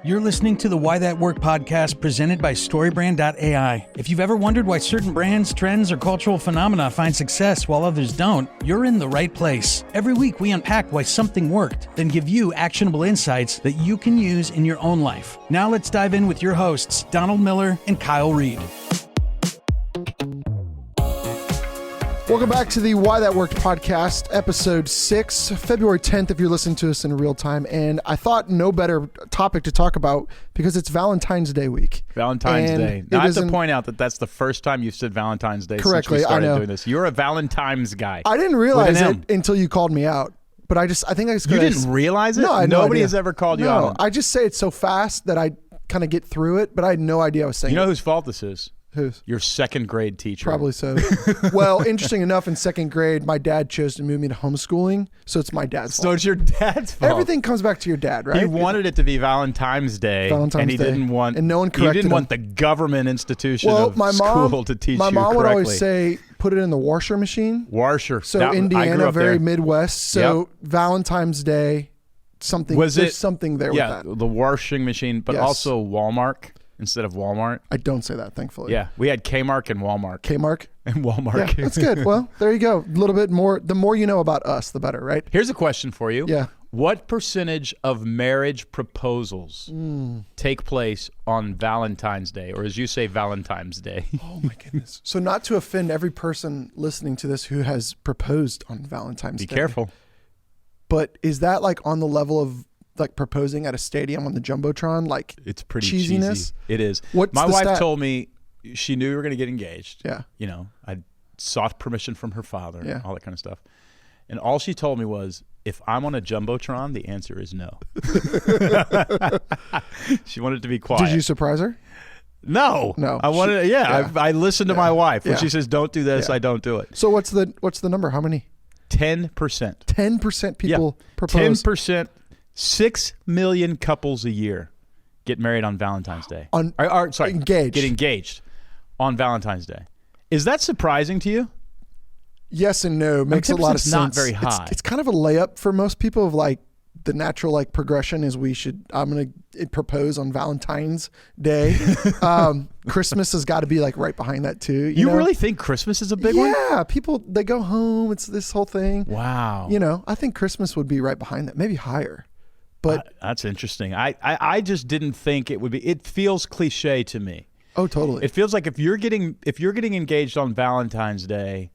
You're listening to the Why That Work podcast presented by StoryBrand.ai. If you've ever wondered why certain brands, trends, or cultural phenomena find success while others don't, you're in the right place. Every week we unpack why something worked, then give you actionable insights that you can use in your own life. Now let's dive in with your hosts, Donald Miller and Kyle Reed. Welcome back to the Why That Worked podcast, episode 6, February 10th, if you're listening to us in real time. And I thought no better topic to talk about because it's Valentine's Day week. Valentine's Day. Now, I have to point out that that's the first time you've said Valentine's Day correctly, since we started doing this. You're a Valentine's guy. I didn't realize it until you called me out. But I think I just... You didn't realize it? No, Nobody has ever called you out on it. I just say it so fast that I kind of get through it, but I had no idea I was saying it. You know whose fault this is? Whose? Your second grade teacher. Probably so. Well, interesting enough, in second grade, my dad chose to move me to homeschooling, so it's my dad's fault. So it's your dad's fault. Everything comes back to your dad, right? He wanted it to be Valentine's Day, and he didn't want, and no one corrected he didn't him. want the government institution of school to teach you correctly. My mom would always say, put it in the washer machine. Washer. So Indiana, very Midwest. So Valentine's Day, there's something there with that. Yeah, the washing machine, but also Walmart. Instead of Walmart. I don't say that, thankfully. Yeah, we had Kmart and Walmart. Kmart? And Walmart. Yeah, that's good. Well, there you go. A little bit more. The more you know about us, the better, right? Here's a question for you. Yeah. What percentage of marriage proposals take place on Valentine's Day, or as you say, Valentine's Day? Oh, my goodness. So not to offend every person listening to this who has proposed on Valentine's Day. Be careful. But is that like on the level of like proposing at a stadium on the Jumbotron, like it's pretty cheesiness? Cheesy. It is. What's My the wife stat? told me she knew we were going to get engaged. Yeah. You know, I sought permission from her father, Yeah. all that kind of stuff. And all she told me was, if I'm on a Jumbotron, the answer is no. She wanted to be quiet. Did you surprise her? No. No. I wanted. I listened to my wife. When she says, don't do this, I don't do it. So what's the number? How many? 10%. 10% people propose. 10%. 6 million couples a year get married on Valentine's Day. Engaged. Get engaged on Valentine's Day. Is that surprising to you? Yes and no. Makes a lot of sense. Not very high. It's kind of a layup for most people of like the natural like progression is I'm going to propose on Valentine's Day. Christmas has got to be like right behind that too. You know? Really think Christmas is a big one? Yeah. People, they go home. It's this whole thing. Wow. You know, I think Christmas would be right behind that, maybe higher. But that's interesting. I just didn't think it would be. It feels cliche to me. Oh, totally. It feels like if you're getting engaged on Valentine's Day,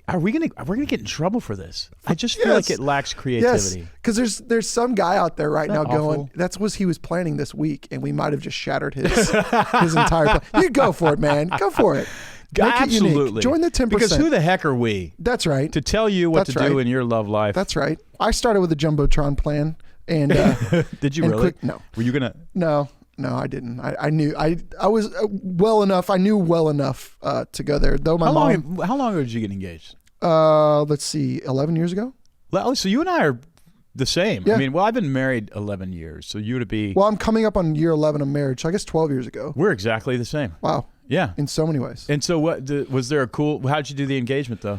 are we gonna get in trouble for this? I just feel like it lacks creativity. Yes, because there's some guy out there right now awful? going, that's what he was planning this week, and we might have just shattered his entire plan. You go for it, man. Go for it. Make Absolutely. It unique. Join the 10%. Because who the heck are we? That's right. To tell you what to do in your love life. That's right. I started with a Jumbotron plan. And did you really? No. Were you going to? No, I didn't. I knew. I was well enough. I knew well enough to go there. Though How long did you get engaged? Let's see, 11 years ago. Well, so you and I are the same. Yeah. I mean, I've been married 11 years, so you would be. Well, I'm coming up on year 11 of marriage, so I guess 12 years ago. We're exactly the same. Wow. Yeah. In so many ways. And so was there how'd you do the engagement though?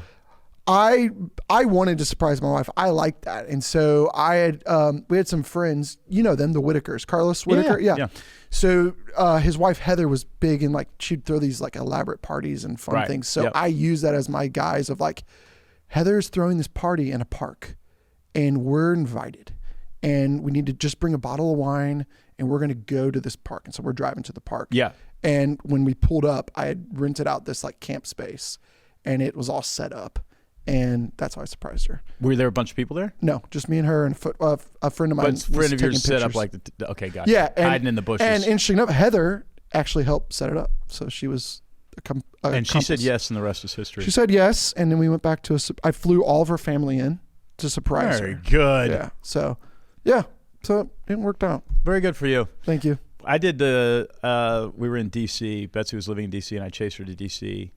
I wanted to surprise my wife. I liked that. And so we had some friends, you know them, the Whitakers, Carlos Whitaker. Yeah. So his wife Heather was big and like she'd throw these like elaborate parties and fun things. So I used that as my guise of like, Heather's throwing this party in a park and we're invited and we need to just bring a bottle of wine and we're going to go to this park. And so we're driving to the park. Yeah. And when we pulled up, I had rented out this like camp space and it was all set up. And that's how I surprised her. Were there a bunch of people there? No, just me and her and a friend of mine. But friend of yours set up like okay, gotcha. Yeah, hiding in the bushes. And interesting enough, Heather actually helped set it up. So she was and she said yes, and the rest is history. She said yes, and then we went back to I flew all of her family in to surprise her. Very good. Yeah. So it worked out. Very good for you. Thank you. I did we were in D.C. Betsy was living in D.C. and I chased her to D.C.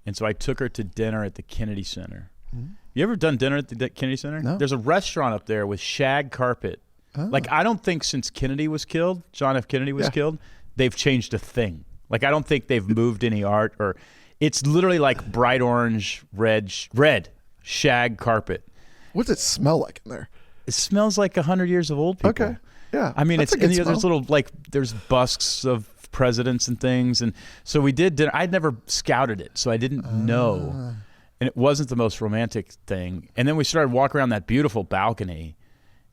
And so I took her to dinner at the Kennedy Center. Mm-hmm. You ever done dinner at the Kennedy Center? No. There's a restaurant up there with shag carpet. Oh. Like, I don't think since Kennedy was killed, John F. Kennedy was killed, they've changed a thing. Like, I don't think they've moved any art or it's literally like bright orange, red shag carpet. What's it smell like in there? It smells like 100 years of old people. Okay. Yeah. I mean, that's it's a good there's smell. little there's busts of presidents and things, and so we did dinner. I'd never scouted it, so I didn't know, and it wasn't the most romantic thing. And then we started walking around that beautiful balcony,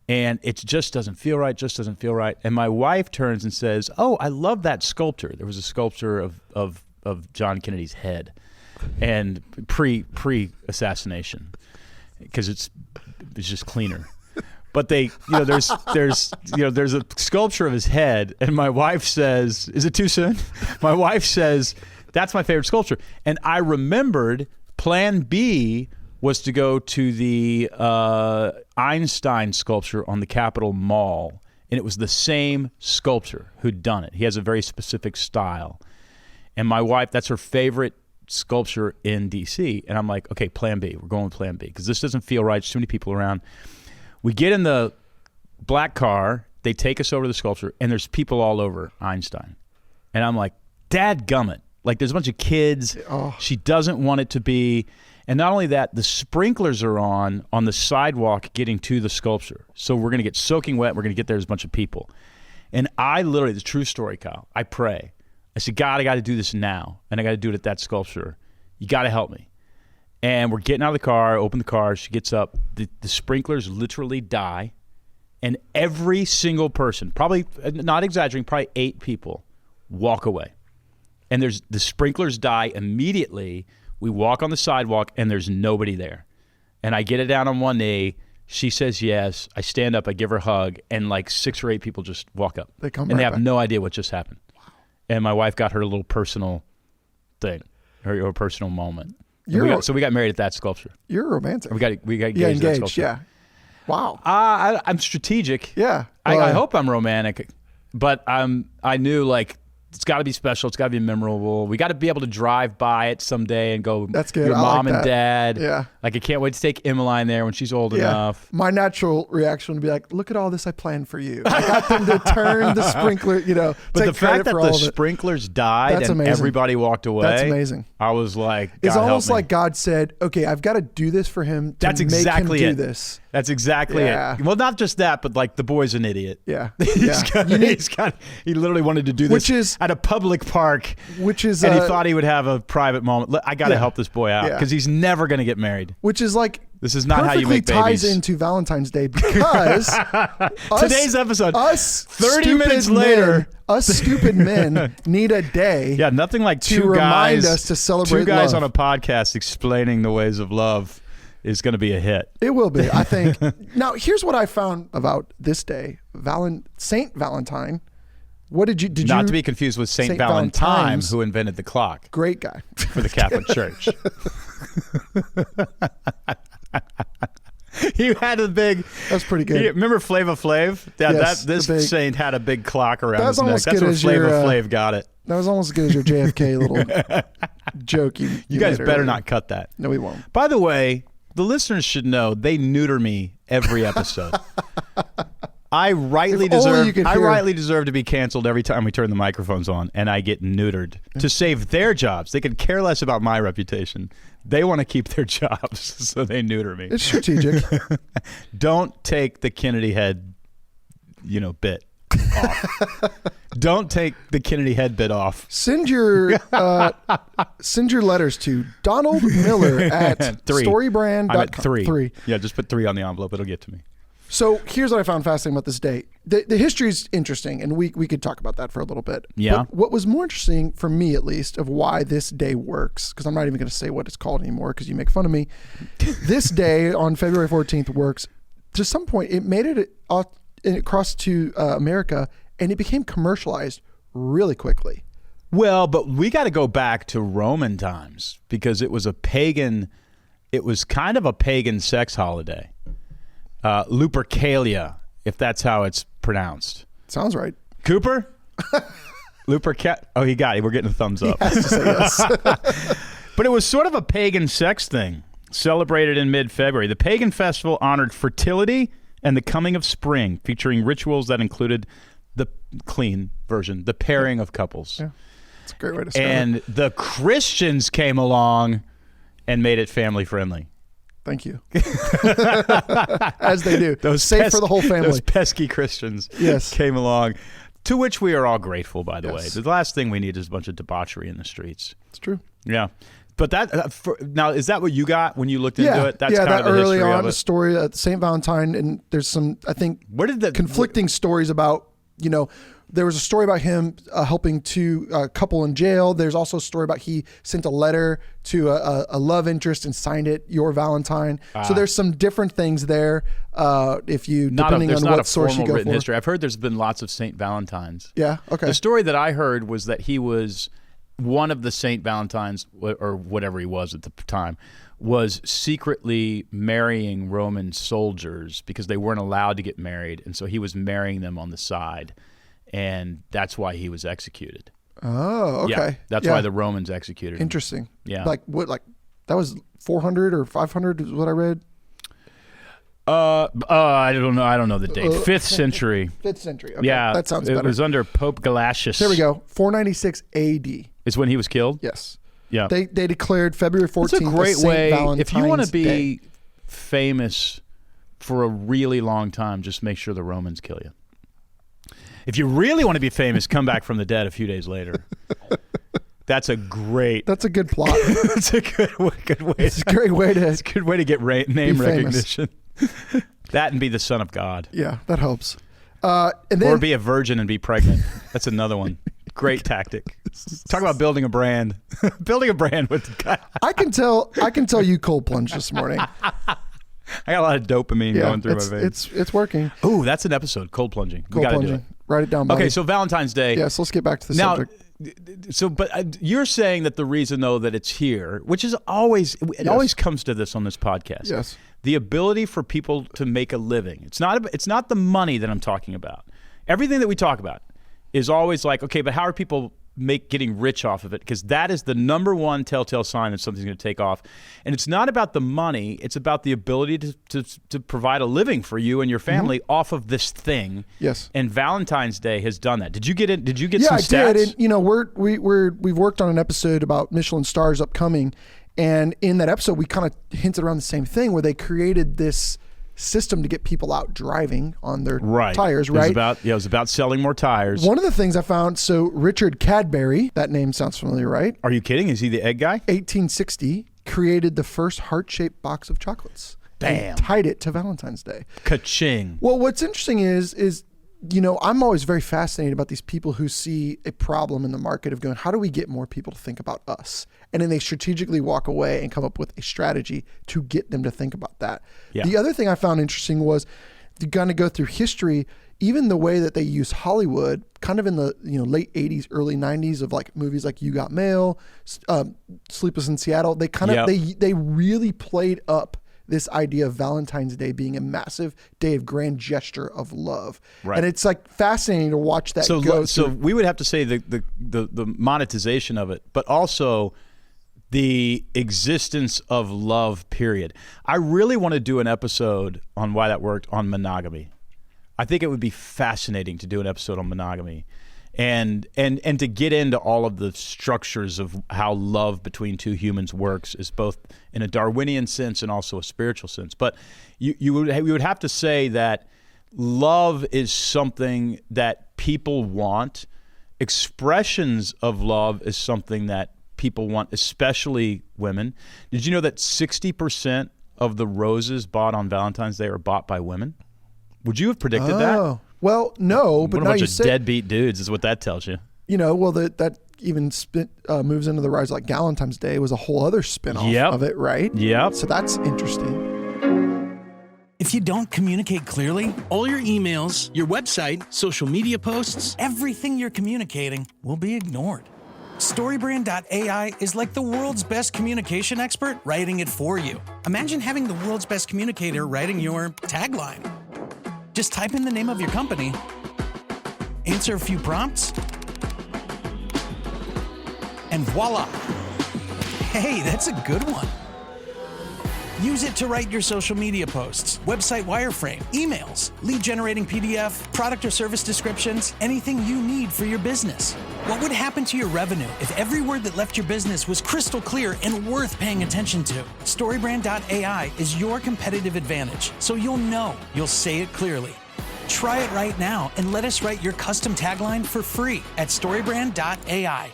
and it just doesn't feel right. Just doesn't feel right. And my wife turns and says, "Oh, I love that sculpture." There was a sculpture of John Kennedy's head, and pre assassination, because it's just cleaner. But there's a sculpture of his head, and my wife says, "Is it too soon?" My wife says, "That's my favorite sculpture." And I remembered Plan B was to go to the Einstein sculpture on the Capitol Mall, and it was the same sculptor who'd done it. He has a very specific style, and my wife, that's her favorite sculpture in D.C. And I'm like, okay, Plan B. We're going with Plan B because this doesn't feel right. There's too many people around. We get in the black car, they take us over to the sculpture, and there's people all over Einstein. And I'm like, dadgummit. Like, there's a bunch of kids. Oh. She doesn't want it to be. And not only that, the sprinklers are on the sidewalk getting to the sculpture. So we're going to get soaking wet. We're going to get there. There's a bunch of people. And I literally, the true story, Kyle, I pray. I said, God, I got to do this now. And I got to do it at that sculpture. You got to help me. And we're getting out of the car, open the car, she gets up, the sprinklers literally die, and every single person, probably, not exaggerating, probably 8 people, walk away. And the sprinklers die immediately. We walk on the sidewalk, and there's nobody there. And I get it down on one knee, she says yes, I stand up, I give her a hug, and like 6 or 8 people just walk up. They come and right they have back. no idea what just happened. Wow. And my wife got her little personal thing, her personal moment. So we got married at that sculpture. You're romantic. We got engaged at that sculpture. Yeah. Wow. I'm strategic. Yeah. I hope I'm romantic, but I knew like it's got to be special. It's got to be memorable. We got to be able to drive by it someday and go. That's good. Your mom and that. dad. Yeah. Like I can't wait to take Emmeline there when she's old enough. My natural reaction would be like, look at all this I planned for you. I got them to turn the sprinkler, But the fact that the sprinklers died That's and amazing. Everybody walked away. That's amazing. I was like, God, it's almost help me. like God said, okay, I've got to do this for him to That's make exactly him it. do this. That's exactly it. Well, not just that, but like the boy's an idiot. Yeah. He literally wanted to do this at a public park. And he thought he would have a private moment. I got to help this boy out because he's never going to get married. Which is like, this is not how you make babies. Ties into Valentine's Day because today's episode, us 30 minutes later, us stupid men need a day. Yeah, nothing like to remind us to celebrate. 2 guys love. on a podcast explaining the ways of love is going to be a hit. It will be, I think. Now, here's what I found about this day, Saint Valentine. What did you? Not to be confused with Saint Valentine, who invented the clock. Great guy for the Catholic Church. He had a big. That's pretty good. Remember Flava Flav? Yeah, yes, this saint had a big clock around his neck. That's where Flava Flav got it. That was almost as good as your JFK little joke. You guys better not cut that. No, we won't. By the way, the listeners should know they neuter me every episode. I rightly deserve to be canceled every time we turn the microphones on, and I get neutered to save their jobs. They could care less about my reputation. They want to keep their jobs, so they neuter me. It's strategic. Don't take the Kennedy head, bit off. Don't take the Kennedy head bit off. Send your letters to Donald Miller at storybrand.com. I'm at 3. Yeah, just put 3 on the envelope. It'll get to me. So here's what I found fascinating about this day. The history is interesting, and we could talk about that for a little bit. Yeah. But what was more interesting, for me at least, of why this day works, because I'm not even going to say what it's called anymore because you make fun of me. This day on February 14th works. To some point, it made it across to America, and it became commercialized really quickly. Well, but we got to go back to Roman times because it was kind of a pagan sex holiday. Lupercalia, if that's how it's pronounced. Sounds right. Cooper? Oh, he got it. We're getting a thumbs up. He has to say yes. But it was sort of a pagan sex thing, celebrated in mid-February. The pagan festival honored fertility and the coming of spring, featuring rituals that included the clean version, the pairing of couples. Yeah. It's a great way to start. And the Christians came along and made it family-friendly. Thank you. As they do. Safe for the whole family. Those pesky Christians came along, to which we are all grateful, by the way. The last thing we need is a bunch of debauchery in the streets. It's true. Yeah. But now, is that what you got when you looked into it? That's kind that of the early history on, of it. the story at St. Valentine, and there's some, I think, conflicting stories about, there was a story about him helping a couple in jail. There's also a story about he sent a letter to a love interest and signed it, "Your Valentine." So there's some different things there. Depending on what source you go for. History. I've heard there's been lots of St. Valentines. Yeah. Okay. The story that I heard was that he was one of the St. Valentines, or whatever he was at the time, was secretly marrying Roman soldiers because they weren't allowed to get married, and so he was marrying them on the side. And that's why he was executed. Oh, okay. Yeah, that's why the Romans executed him. Interesting. Yeah. Like that was 400 or 500 is what I read. I don't know. I don't know the date. 5th century. 5th century. Okay. Yeah. That sounds better. It was under Pope Galatius. There we go. 496 AD. Is when he was killed? Yes. Yeah. They declared February 14th. It's a great way. Valentine's if you want to be Day. famous for a really long time, just make sure the Romans kill you. If you really want to be famous, come back from the dead a few days later. That's a good plot. That's a good way. It's a great way to. It's a good way to get name recognition. That and be the son of God. Yeah, that helps. And then, or be a virgin and be pregnant. That's another one. Great tactic. Talk about building a brand. Building a brand with God. I can tell you cold plunge this morning. I got a lot of dopamine going through my veins. It's working. Ooh, that's an episode. Cold plunging. Cold plunging. Do it. Write it down, buddy. Okay, so Valentine's Day. Yes, let's get back to the subject. But you're saying that the reason, though, that it's here, which is always comes to this on this podcast. Yes. The ability for people to make a living. It's not the money that I'm talking about. Everything that we talk about is always like, okay, but how are people getting rich off of it? Because that is the number one telltale sign that something's going to take off. And it's not about the money. It's about the ability to provide a living for you and your family off of this thing. Yes. And Valentine's Day has done that. Did you get it? Did you get some stats? Yeah, I did. And, we've worked on an episode about Michelin stars upcoming. And in that episode, we kind of hinted around the same thing where they created this system to get people out driving on their tires, right? It was about selling more tires. One of the things I found, so Richard Cadbury, that name sounds familiar, right? Are you kidding? Is he the egg guy? 1860, created the first heart-shaped box of chocolates. Bam. And tied it to Valentine's Day. Ka-ching. Well, what's interesting is I'm always very fascinated about these people who see a problem in the market of going, how do we get more people to think about us? And then they strategically walk away and come up with a strategy to get them to think about that. Yeah. The other thing I found interesting was to kind of go through history, even the way that they use Hollywood, kind of in the late 80s, early 90s of like movies like You Got Mail, Sleepless in Seattle. They kind of they really played up this idea of Valentine's Day being a massive day of grand gesture of love. Right. And it's like fascinating to watch that go. So we would have to say the monetization of it, but also the existence of love, period. I really want to do an episode on why that worked on monogamy. I think it would be fascinating to do an episode on monogamy. And to get into all of the structures of how love between two humans works is both in a Darwinian sense and also a spiritual sense. But we would have to say that love is something that people want. Expressions of love is something that people want, especially women. Did you know that 60% of the roses bought on Valentine's Day are bought by women? Would you have predicted that? Well, no, but what a bunch of deadbeat dudes is what that tells you. That even moves into the rise. Like Galentine's Day was a whole other spinoff of it, right? Yep. So that's interesting. If you don't communicate clearly, all your emails, your website, social media posts, everything you're communicating will be ignored. Storybrand.ai is like the world's best communication expert writing it for you. Imagine having the world's best communicator writing your tagline. Just type in the name of your company, answer a few prompts, and voila. Hey, that's a good one. Use it to write your social media posts, website wireframe, emails, lead generating PDF, product or service descriptions, anything you need for your business. What would happen to your revenue if every word that left your business was crystal clear and worth paying attention to? Storybrand.ai is your competitive advantage, so you'll say it clearly. Try it right now and let us write your custom tagline for free at storybrand.ai.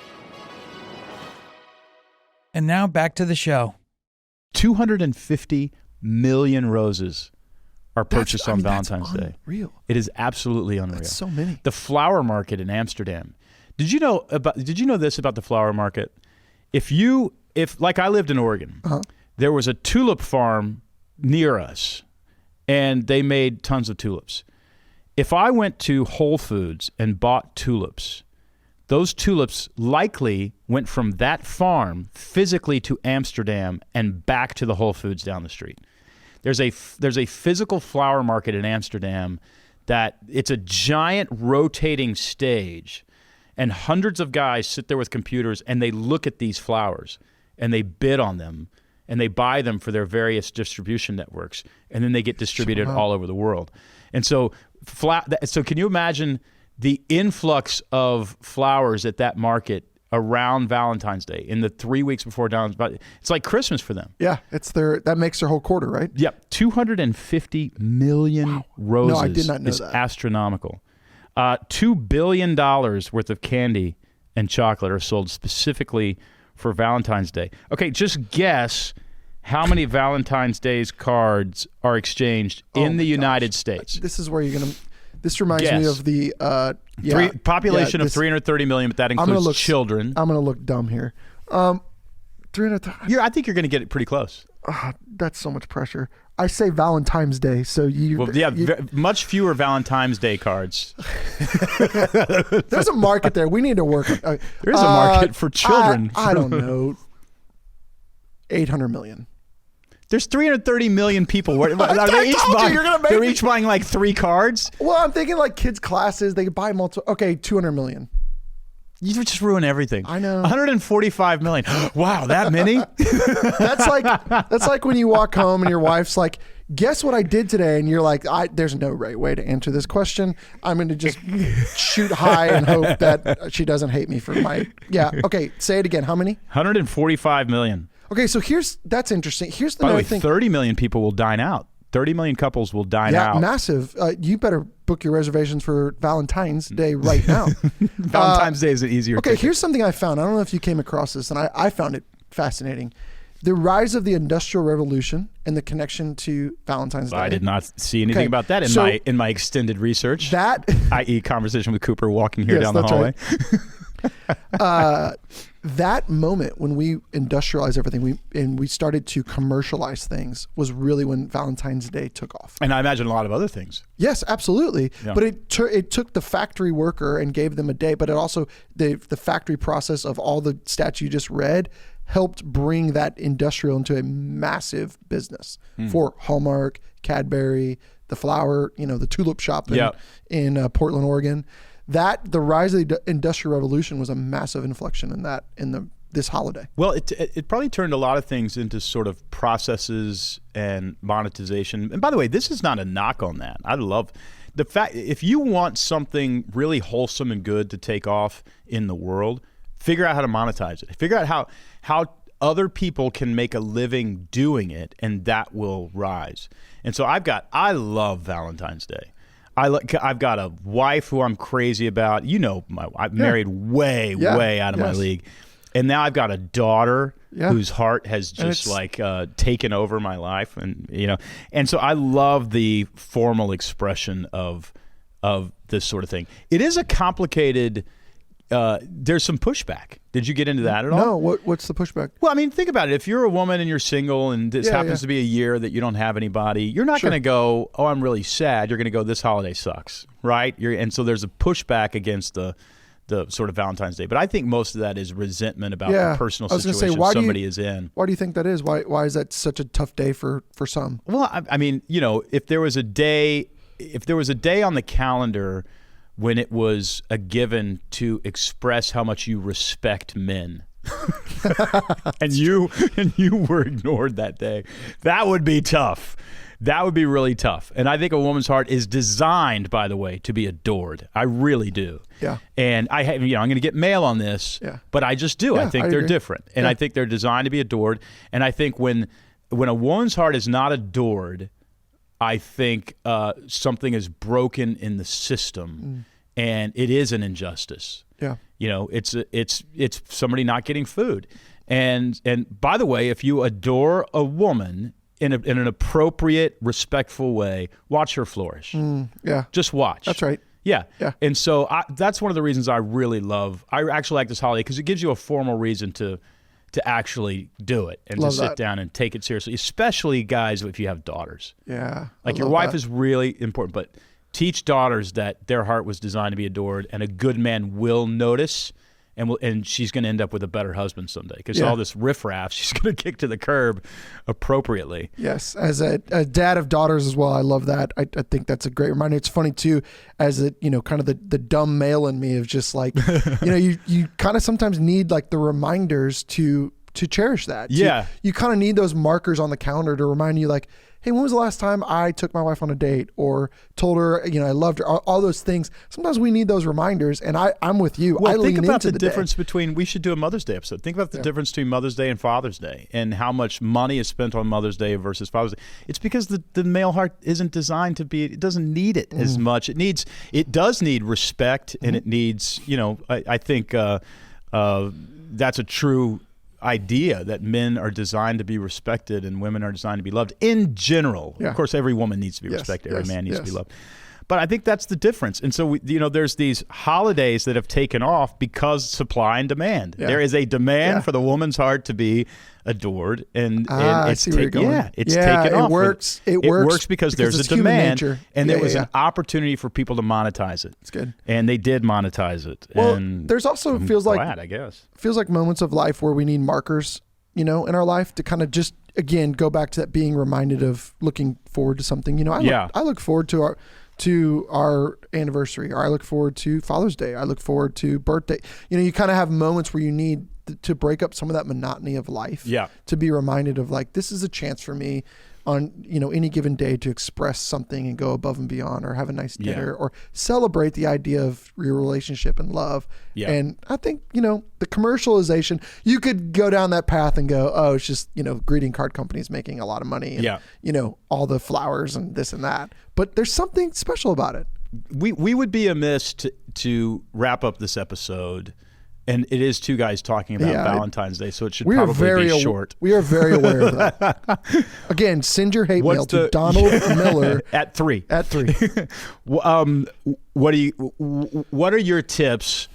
And now back to the show. 250 million roses are purchased on Valentine's Day. Unreal. It is absolutely unreal. That's so many. The flower market in Amsterdam. Did you know this about the flower market? If like I lived in Oregon, there was a tulip farm near us, and they made tons of tulips. If I went to Whole Foods and bought tulips, those tulips likely went from that farm physically to Amsterdam and back to the Whole Foods down the street. There's a physical flower market in Amsterdam that it's a giant rotating stage, and hundreds of guys sit there with computers and they look at these flowers and they bid on them and they buy them for their various distribution networks, and then they get distributed all over the world. And so can you imagine the influx of flowers at that market around Valentine's Day in the 3 weeks before Valentine's? It's like Christmas for them. Yeah, that makes their whole quarter, right? Yep, 250 million roses. No, I did not know is that. Astronomical. $2 billion worth of candy and chocolate are sold specifically for Valentine's Day. Okay, just guess how many Valentine's Day's cards are exchanged in the United States. This is where you're going to... This reminds me of the population of 330 million, but that includes children. I'm going to look dumb here. 300. I think you're going to get it pretty close. That's so much pressure. I say Valentine's Day, so much fewer Valentine's Day cards. There's a market there. We need to work. There is a market for children. I don't know. 800 million. There's 330 million people. They're each buying like 3 cards? Well, I'm thinking like kids' classes. They could buy multiple. Okay, 200 million. You just ruin everything. I know. 145 million. Wow, that many? That's like when you walk home and your wife's like, guess what I did today? And you're like, there's no right way to answer this question. I'm going to just shoot high and hope that she doesn't hate me for my... Yeah, okay, say it again. How many? 145 million. Okay, so that's interesting. Here's the By the way, thing. 30 million people will dine out. 30 million couples will dine out. Yeah, massive. You better book your reservations for Valentine's Day right now. Valentine's Day is an easier ticket. Here's something I found. I don't know if you came across this, and I found it fascinating. The rise of the Industrial Revolution and the connection to Valentine's Day. I did not see anything about that in my extended research. I.e. conversation with Cooper walking here down the hallway. Right. That moment when we industrialized everything, we started to commercialize things, was really when Valentine's Day took off. And I imagine a lot of other things. Yes, absolutely. Yeah. But it took the factory worker and gave them a day, but it also, the factory process of all the stats you just read helped bring that industrial into a massive business for Hallmark, Cadbury, the flower, the tulip shop in Portland, Oregon. The rise of the Industrial Revolution was a massive inflection in this holiday. Well, it probably turned a lot of things into sort of processes and monetization. And by the way, this is not a knock on that. I love the fact, if you want something really wholesome and good to take off in the world, figure out how to monetize it. Figure out how other people can make a living doing it, and that will rise. And so I love Valentine's Day. I've got a wife who I'm crazy about. I've married way out of my league. And now I've got a daughter whose heart has just taken over my life. And so I love the formal expression of this sort of thing. It is a complicated, there's some pushback. Did you get into that at all? No, what's the pushback? Well, I mean, think about it. If you're a woman and you're single and this happens to be a year that you don't have anybody, you're not going to go, oh, I'm really sad. You're going to go, this holiday sucks, right? And so there's a pushback against the sort of Valentine's Day. But I think most of that is resentment about the personal situation somebody is in. Why do you think that is? Why is that such a tough day for some? Well, I mean, if there was a day on the calendar when it was a given to express how much you respect men, and you were ignored that day, that would be tough. That would be really tough. And I think a woman's heart is designed, by the way, to be adored. I really do. Yeah. And I'm going to get mail on this, but I just do. Yeah, I think they're different. And I think they're designed to be adored. And I think when a woman's heart is not adored, I think something is broken in the system, and it is an injustice. Yeah. It's somebody not getting food. And by the way, if you adore a woman in an appropriate, respectful way, watch her flourish. Yeah. Just watch. That's right. Yeah. Yeah. And so that's one of the reasons I actually like this holiday, because it gives you a formal reason to actually do it and to sit down and take it seriously, especially guys if you have daughters. Yeah. Like your wife is really important, but teach daughters that their heart was designed to be adored, and a good man will notice, and she's going to end up with a better husband someday, because all this riffraff she's going to kick to the curb appropriately. Yes, as a dad of daughters as well, I love that. I think that's a great reminder. It's funny too, as kind of the dumb male in me of just like, you kind of sometimes need like the reminders to cherish that. Yeah, you kind of need those markers on the calendar to remind you, like, hey, when was the last time I took my wife on a date or told her, I loved her, all those things. Sometimes we need those reminders, and I'm with you. Well, I think lean about into the difference between, we should do a Mother's Day episode. Think about the difference between Mother's Day and Father's Day, and how much money is spent on Mother's Day versus Father's Day. It's because the male heart isn't designed to be, it doesn't need it as much. It does need respect, and it needs, I think that's a true idea, that men are designed to be respected and women are designed to be loved in general. Of course, every woman needs to be respected. Every man needs to be loved. But I think that's the difference. And so, there's these holidays that have taken off because supply and demand. Yeah. There is a demand for the woman's heart to be adored, and I see where you're going. It's taken off. It works because there's a demand, and there was an opportunity for people to monetize it. It's good, and they did monetize it. Well, and there's also feels like moments of life where we need markers, in our life to kind of just again go back to that being reminded of looking forward to something. I look forward to our anniversary, or I look forward to Father's Day. I look forward to birthday. You kind of have moments where you need to break up some of that monotony of life. Yeah. To be reminded of like, this is a chance for me on, any given day to express something and go above and beyond, or have a nice dinner, or celebrate the idea of your relationship and love. Yeah. And I think, the commercialization, you could go down that path and go, oh, it's just, greeting card companies making a lot of money and, all the flowers and this and that. But there's something special about it. We would be amiss to wrap up this episode, and it is two guys talking about Valentine's Day, so it should probably be short. We are very aware of that. Again, send your hate mail to Donald Miller at 3. What are your tips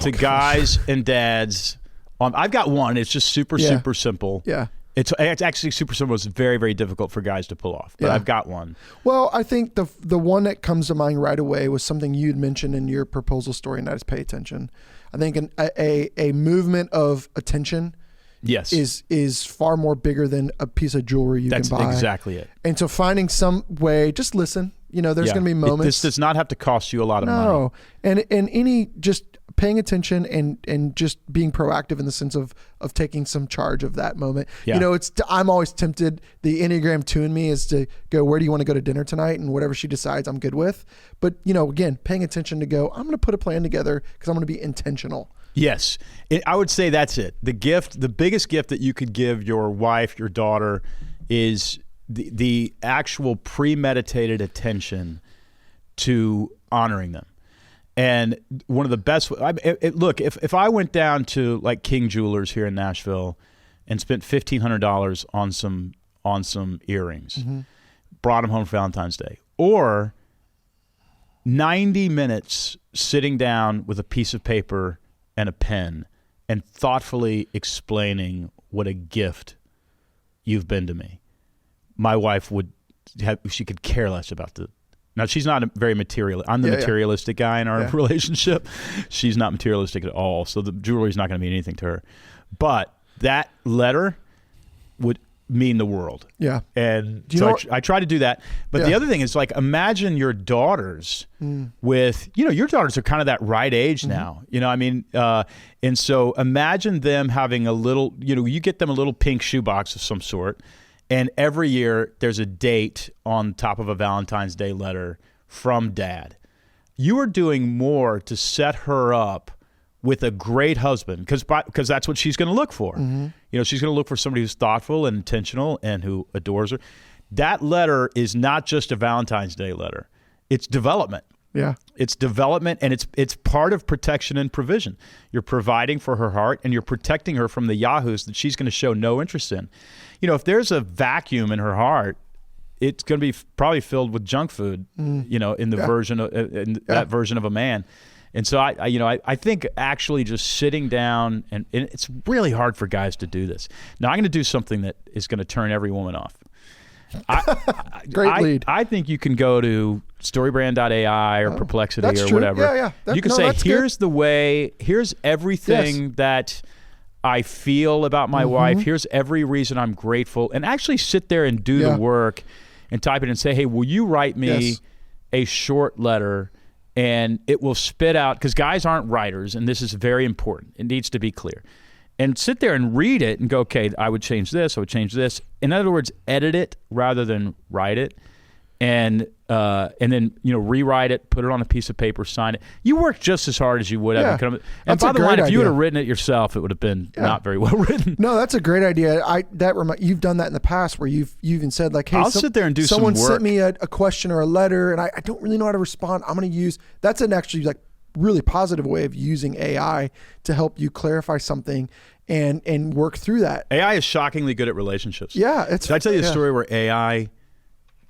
to guys and dads? I've got one. It's just super simple. Yeah. It's actually super simple. It's very, very difficult for guys to pull off, but I've got one. Well, I think the one that comes to mind right away was something you'd mentioned in your proposal story, and that is pay attention. I think a movement of attention is far more bigger than a piece of jewelry you can buy. That's exactly it. And so finding some way, just listen. There's going to be moments. This does not have to cost you a lot of money. No. And any just paying attention and just being proactive in the sense of taking some charge of that moment. Yeah. I'm always tempted. The Enneagram 2 in me is to go, where do you want to go to dinner tonight? And whatever she decides, I'm good with. But, again, paying attention to go, I'm going to put a plan together because I'm going to be intentional. Yes. I would say that's it. The biggest gift that you could give your wife, your daughter, is the actual premeditated attention to honoring them. And one of the best, look, if I went down to like King Jewelers here in Nashville and spent $1,500 on some earrings, brought them home for Valentine's Day, or 90 minutes sitting down with a piece of paper and a pen and thoughtfully explaining what a gift you've been to me, my wife she could care less about now, she's not very material. I'm the materialistic guy in our relationship. She's not materialistic at all. So the jewelry is not going to mean anything to her. But that letter would mean the world. Yeah. And so I try to do that. But the other thing is, like, imagine your daughters with, your daughters are kind of that right age now, I mean, and so imagine them having a little, you get them a little pink shoebox of some sort, and every year there's a date on top of a Valentine's Day letter from dad. You are doing more to set her up with a great husband, because that's what she's going to look for. She's going to look for somebody who's thoughtful and intentional and who adores her. That letter is not just a Valentine's Day letter. It's development. Yeah. It's development, and it's part of protection and provision. You're providing for her heart, and you're protecting her from the yahoos that she's going to show no interest in. If there's a vacuum in her heart, it's going to be probably filled with junk food, in the version of that version of a man. And so I think actually just sitting down, and it's really hard for guys to do this. Now I'm going to do something that is going to turn every woman off. Great lead. I think you can go to storybrand.ai or Perplexity or true. whatever. Yeah. You can say, here's everything that I feel about my wife. Here's every reason I'm grateful. And actually sit there and do the work and type it and say, hey, will you write me a short letter? And it will spit out, because guys aren't writers, and this is very important. It needs to be clear. And sit there and read it and go, okay, I would change this, I would change this. In other words, edit it rather than write it. And then rewrite it, put it on a piece of paper, sign it. You work just as hard as you would have. And by the way, if you would have written it yourself, it would have been not very well written. No, that's a great idea. You've done that in the past, where you've even said, like, hey, I'll sit there and do some work. Someone sent me a question or a letter, and I don't really know how to respond. I'm going to use that's an actually like really positive way of using AI to help you clarify something and work through that. AI is shockingly good at relationships. Yeah, Did I tell you a story where AI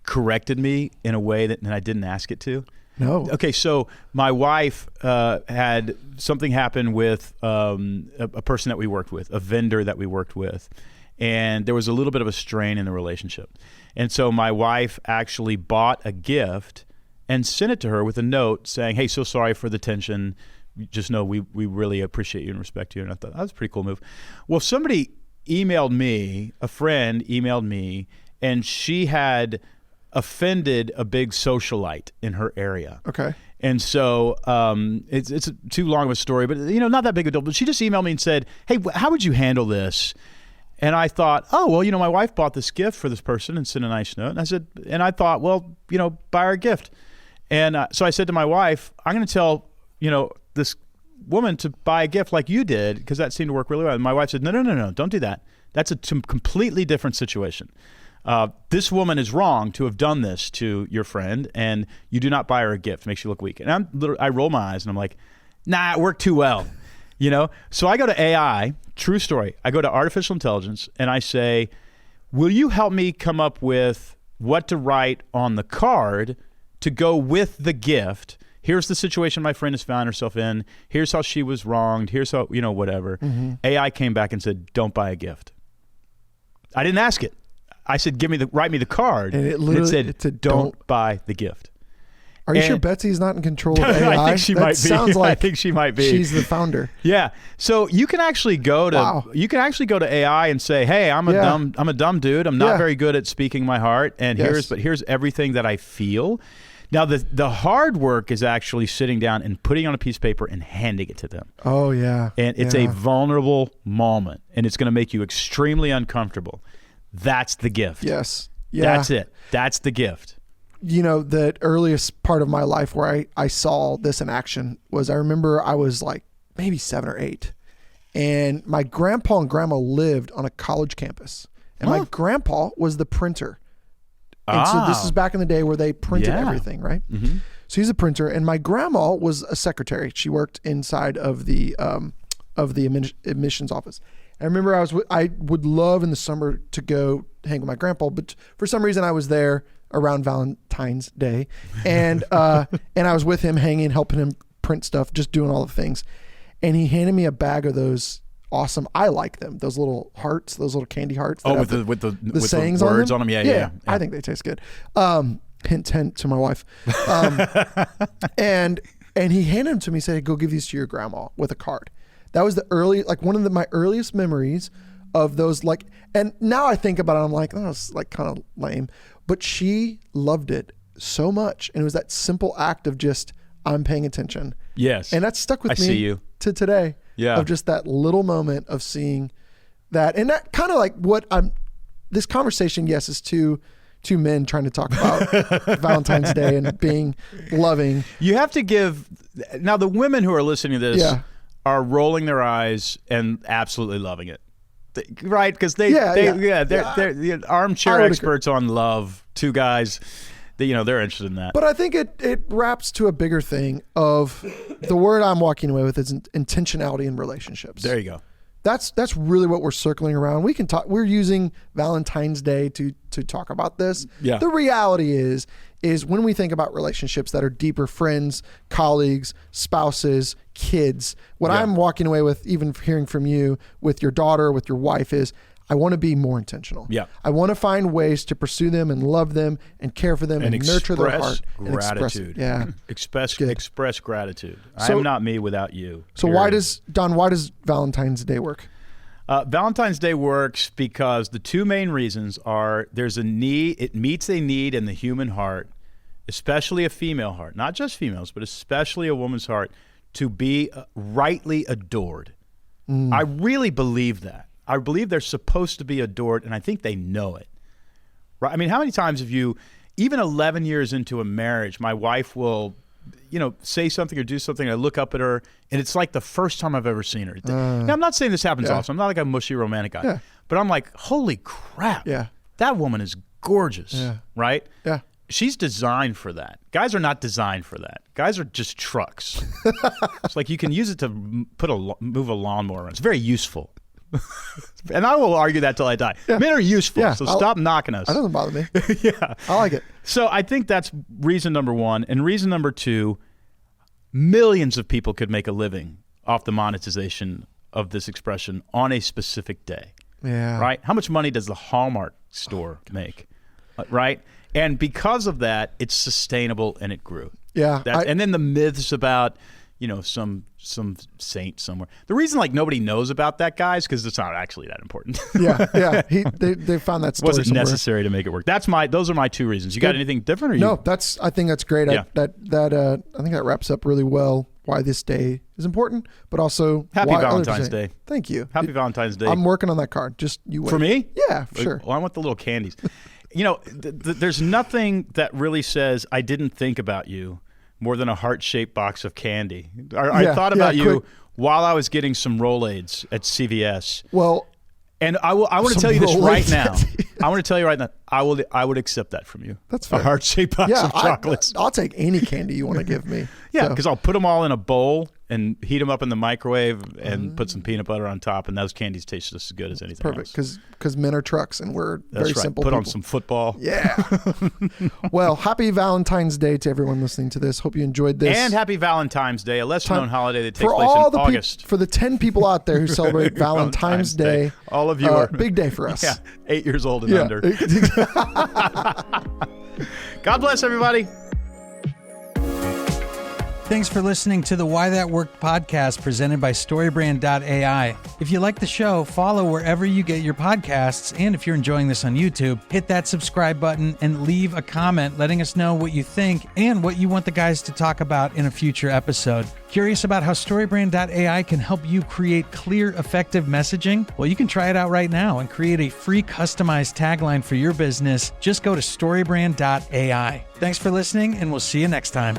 corrected me in a way that I didn't ask it to? No. Okay, so my wife had something happen with a person that we worked with, a vendor that we worked with, and there was a little bit of a strain in the relationship. And so my wife actually bought a gift and sent it to her with a note saying, hey, so sorry for the tension. Just know we really appreciate you and respect you. And I thought, that was a pretty cool move. Well, somebody emailed me, a friend emailed me, and she had offended a big socialite in her area. Okay. And so it's too long of a story, but not that big a deal. But she just emailed me and said, hey, how would you handle this? And I thought, oh, well, my wife bought this gift for this person and sent a nice note. And I thought, well, buy her a gift. And so I said to my wife, I'm going to tell, this woman to buy a gift like you did, because that seemed to work really well. And my wife said, no, don't do that. That's a completely different situation. This woman is wrong to have done this to your friend, and you do not buy her a gift. It makes you look weak. And I roll my eyes and I'm like, nah, it worked too well. So I go to AI, true story. I go to artificial intelligence and I say, will you help me come up with what to write on the card to go with the gift? Here's the situation my friend has found herself in. Here's how she was wronged. Here's how, whatever. AI came back and said, don't buy a gift. I didn't ask it. I said, write me the card. And it said, don't buy the gift. Are you sure Betsy's not in control of AI? I think she might be. Sounds like I think she might be. She's the founder. Yeah. So you can actually go to AI and say, hey, I'm a dumb dude. I'm not very good at speaking my heart. And here's everything that I feel. Now, the hard work is actually sitting down and putting on a piece of paper and handing it to them. Oh, yeah. And it's a vulnerable moment, and it's going to make you extremely uncomfortable. That's the gift. Yes. Yeah. That's it. That's the gift. The earliest part of my life where I saw this in action was, I remember I was like maybe 7 or 8, and my grandpa and grandma lived on a college campus, and my grandpa was the printer. And so this is back in the day where they printed everything, right? Mm-hmm. So he's a printer, and my grandma was a secretary. She worked inside of the admissions office. And I remember I would love in the summer to go hang with my grandpa, but for some reason I was there around Valentine's Day, and I was with him, hanging, helping him print stuff, just doing all the things. And he handed me a bag of those. Awesome. I like them. Those little hearts, those little candy hearts. Oh, with the sayings words on them. Yeah. I think they taste good. Hint to my wife. And he handed them to me, said, go give these to your grandma with a card. That was one of my earliest memories of those like, and now I think about it, I'm like, oh, it's like kind of lame, but she loved it so much. And it was that simple act of just, I'm paying attention. Yes. And that's stuck with I me see you. to today. Yeah. Of just that little moment of seeing that. And that kind of like this conversation, yes, is two men trying to talk about Valentine's Day and being loving. You have to give, now the women who are listening to this are rolling their eyes and absolutely loving it. Right? Because they're armchair experts on love, two guys. They're interested in that. But I think it wraps to a bigger thing of the word I'm walking away with is intentionality in relationships. There you go. That's really what we're circling around. We can talk. We're using Valentine's Day to talk about this. Yeah. The reality is when we think about relationships that are deeper, friends, colleagues, spouses, kids. What I'm walking away with, even hearing from you, with your daughter, with your wife, is I want to be more intentional. Yeah. I want to find ways to pursue them and love them and care for them and nurture their heart. Gratitude. Express gratitude. So, I am not me without you. So why does Valentine's Day work? Valentine's Day works because the two main reasons are there's a need, it meets a need in the human heart, especially a female heart, not just females, but especially a woman's heart, to be rightly adored. I really believe that. I believe they're supposed to be adored, and I think they know it. Right? I mean, how many times have you, even 11 years into a marriage, my wife will, say something or do something, and I look up at her, and it's like the first time I've ever seen her. Now, I'm not saying this happens often. I'm not like a mushy romantic guy. Yeah. But I'm like, holy crap. Yeah. That woman is gorgeous. Right? Yeah. She's designed for that. Guys are not designed for that. Guys are just trucks. It's like you can use it to move a lawnmower around. It's very useful. And I will argue that till I die. Men are useful, so stop knocking us. That doesn't bother me. Yeah. I like it. So I think that's reason number one. And reason number two, millions of people could make a living off the monetization of this expression on a specific day. Yeah. Right? How much money does the Hallmark store make? Right? And because of that, it's sustainable and it grew. Yeah. And then the myths about, some saint somewhere. The reason nobody knows about that, guys, because it's not actually that important. Yeah. They found that story wasn't somewhere. necessary to make it work. Those are my two reasons. You got anything different? Or No, I think that's great. Yeah. I think that wraps up really well why this day is important, but also Happy Valentine's Day. Thank you. Happy Valentine's Day. I'm working on that card. Just you wait. For me? Yeah, sure. Well, I want the little candies. There's nothing that really says I didn't think about you more than a heart-shaped box of candy. I thought about you while I was getting some Rolaids at CVS. Well, and I want to tell you this right now. I want to tell you right now. I would accept that from you. That's fair. A heart-shaped box of chocolates. I'll take any candy you want to give me. Yeah, because I'll put them all in a bowl and heat them up in the microwave and put some peanut butter on top, and those candies taste just as good as anything else. Perfect, because men are trucks and we're very simple Put people. on some football. Yeah. Well, happy Valentine's Day to everyone listening to this. Hope you enjoyed this. And happy Valentine's Day, a lesser-known holiday that takes for place all in the August. For the 10 people out there who celebrate Valentine's Day. All of you are. Big day for us. Yeah, 8 years old and under. God bless everybody. Thanks for listening to the Why That Worked podcast presented by StoryBrand.ai. If you like the show, follow wherever you get your podcasts. And if you're enjoying this on YouTube, hit that subscribe button and leave a comment letting us know what you think and what you want the guys to talk about in a future episode. Curious about how StoryBrand.ai can help you create clear, effective messaging? Well, you can try it out right now and create a free customized tagline for your business. Just go to StoryBrand.ai. Thanks for listening, and we'll see you next time.